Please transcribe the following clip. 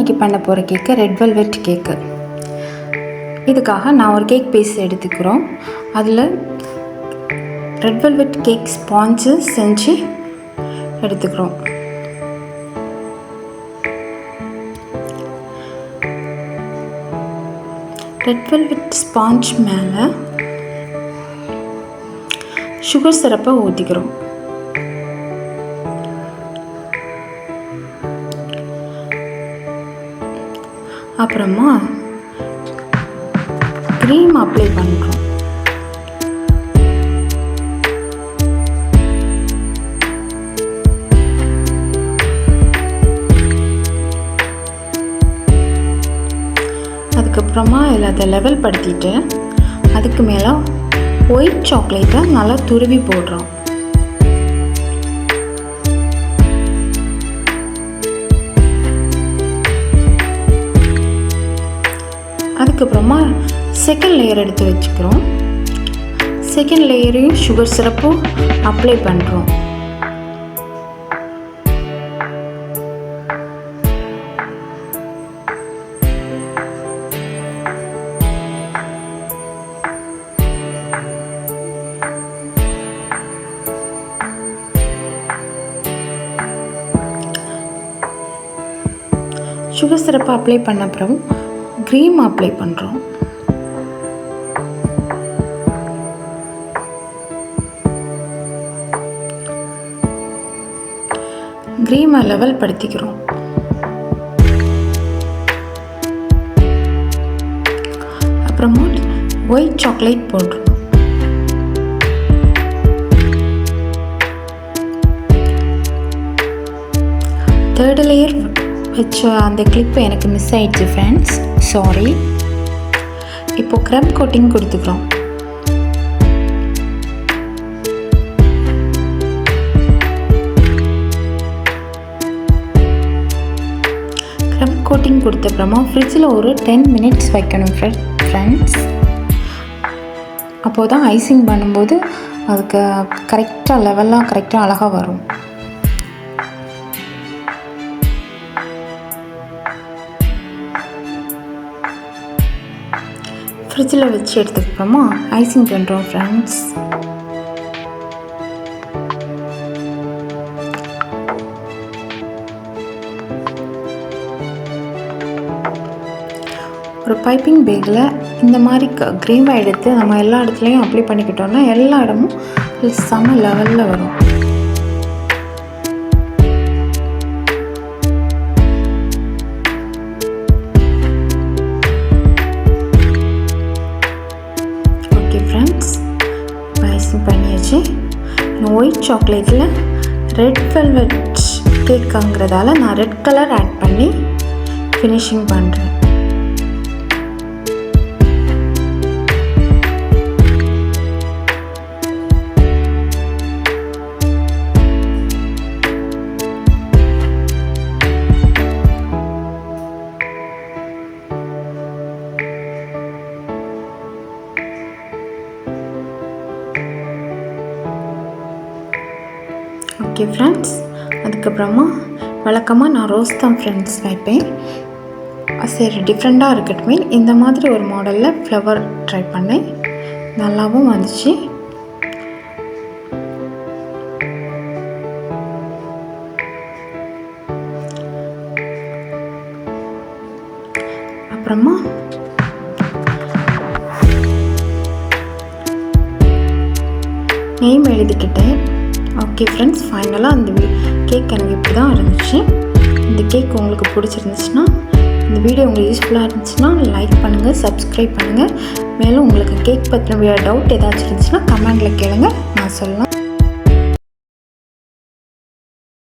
இன்றைக்கி பண்ண போகிற கேக்கு ரெட் வெல்வெட் கேக்கு. இதுக்காக நான் ஒரு கேக் பீஸ் எடுத்துக்கிறோம். அதில் ரெட் வெல்வெட் கேக் ஸ்பாஞ்சு செஞ்சு எடுத்துக்கிறோம். ரெட் வெல்வெட் ஸ்பாஞ்ச் மேலே சுகர் சிரப்பை ஊற்றிக்கிறோம். அப்புறமா க்ரீம் அப்ளை பண்ணுறோம். அதுக்கப்புறமா இதில் அதை லெவல் படுத்திட்டு அதுக்கு மேலே ஒயிட் சாக்லேட்டை நல்லா துருவி போடுறோம். அதுக்கப்புறமா செகண்ட் லேயர் எடுத்து வச்சுக்கிறோம். செகண்ட் லேயரையும் சுகர் சிரப்பும் அப்ளை பண்ணுறோம். சுகர் சிரப்பை அப்ளை பண்ண அப்புறம் க்ரீம் அப்ளை பண்ணுறோம். க்ரீமை லெவல் படுத்திக்கிறோம். அப்புறமா ஒயிட் சாக்லேட் போடுறோம். தேர்ட் லேயர் வச்ச அந்த கிளிப்பு எனக்கு மிஸ் ஆயிடுச்சு ஃப்ரெண்ட்ஸ், சாரி. இப்போ க்ரம் கோட்டிங் கொடுத்துக்கிறோம். க்ரம் கோட்டிங் கொடுத்தப்புறமா ஃப்ரிட்ஜில் ஒரு 10 minutes வைக்கணும் ஃப்ரெண்ட்ஸ். அப்போது தான் ஐசிங் பண்ணும்போது அதுக்கு கரெக்டாக லெவலாக கரெக்டாக அழகாக வரும். ஃப்ரிட்ஜில் வச்சு எடுத்துக்கப்புறமா ஐசிங் பண்ணுறோம் ஃப்ரெண்ட்ஸ். ஒரு பைப்பிங் பேக்கில் இந்த மாதிரி க்ரீமை எடுத்து நம்ம எல்லா இடத்துலையும் அப்ளை பண்ணிக்கிட்டோம்னா எல்லா இடமும் செம லெவலில் வரும். ஃப்ரெண்ட்ஸ் ஐசிங் பண்ணியாச்சு. ஒயிட் சாக்லேட்டில் ரெட் வெல்வெட் கேக்குங்கிறதால நான் ரெட் கலர் ஆட் பண்ணி ஃபினிஷிங் பண்ணுறேன். ஓகே ஃப்ரெண்ட்ஸ், அதுக்கப்புறமா வழக்கமாக நான் ரோஸ் தான் ஃப்ரெண்ட்ஸ் வைப்பேன். சரி, டிஃப்ரெண்ட்டாக இருக்கட்டுமே இந்த மாதிரி ஒரு மாடலில் ஃப்ளவர் ட்ரை பண்ணேன். நல்லாவும் வந்துச்சு. அப்புறமா நேம் எழுதிக்கிட்டேன். ஓகே ஃப்ரெண்ட்ஸ், ஃபைனலாக அந்த கேக் எனக்கு இப்படி தான் இருந்துச்சு. இந்த கேக் உங்களுக்கு பிடிச்சிருந்துச்சுன்னா, இந்த வீடியோ உங்களுக்கு யூஸ்ஃபுல்லாக இருந்துச்சுன்னா லைக் பண்ணுங்கள், சப்ஸ்கிரைப் பண்ணுங்கள். மேலும் உங்களுக்கு கேக் பற்றின டவுட் ஏதாச்சும் இருந்துச்சுன்னா கமெண்டில் கேளுங்க, நான் சொல்லலாம்.